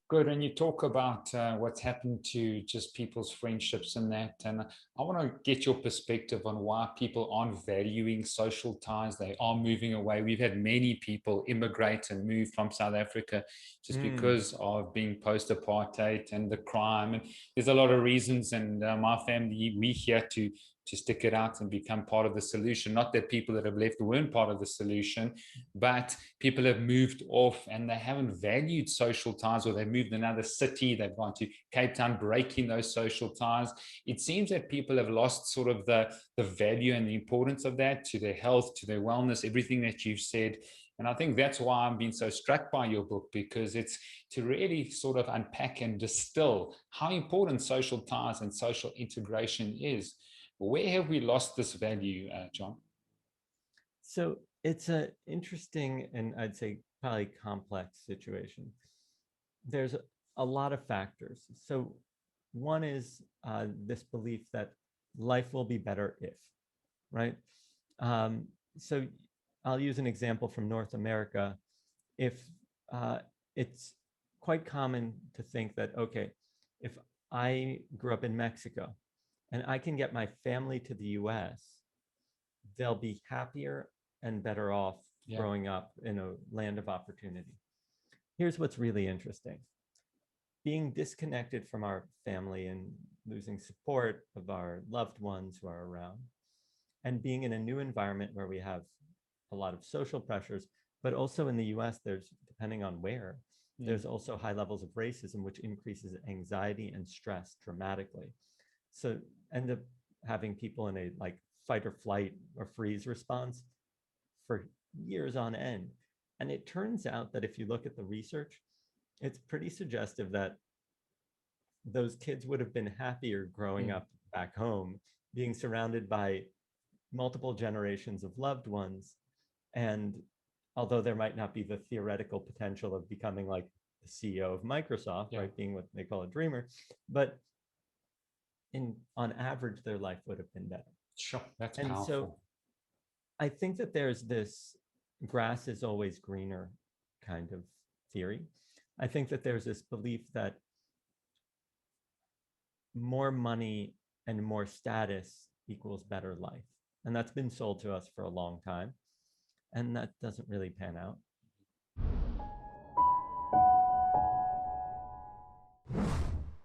Good. And you talk about what's happened to just people's friendships and that. And I want to get your perspective on why people aren't valuing social ties. They are moving away. We've had many people immigrate and move from South Africa just Mm, because of being post apartheid and the crime. And there's a lot of reasons. And my family, we here to stick it out and become part of the solution. Not that people that have left weren't part of the solution, but people have moved off and they haven't valued social ties, or they've moved another city, they've gone to Cape Town, breaking those social ties. It seems that people have lost sort of the value and the importance of that to their health, to their wellness, everything that you've said. And I think that's why I'm being so struck by your book, because it's to really sort of unpack and distill how important social ties and social integration is. Where have we lost this value, Jon? so it's a interesting and I'd say probably complex situation. There's a lot of factors. So one is this belief that life will be better if, right? Um, so I'll use an example from North America. If uh, it's quite common to think that, okay, if I grew up in Mexico and I can get my family to the US, they'll be happier and better off Yeah. growing up in a land of opportunity. Here's what's really interesting: being disconnected from our family and losing support of our loved ones who are around, and being in a new environment where we have a lot of social pressures, but also in the US, there's, depending on where, Mm. there's also high levels of racism, which increases anxiety and stress dramatically. So end up having people in a like fight or flight or freeze response for years on end. And it turns out that if you look at the research, it's pretty suggestive that those kids would have been happier growing Mm. up back home, being surrounded by multiple generations of loved ones. And although there might not be the theoretical potential of becoming like the CEO of Microsoft, Yeah. right, being what they call a dreamer, but in on average, their life would have been better. Sure. That's And so powerful. I think that there's this grass is always greener kind of theory. I think that there's this belief that more money and more status equals better life. And that's been sold to us for a long time. And that doesn't really pan out.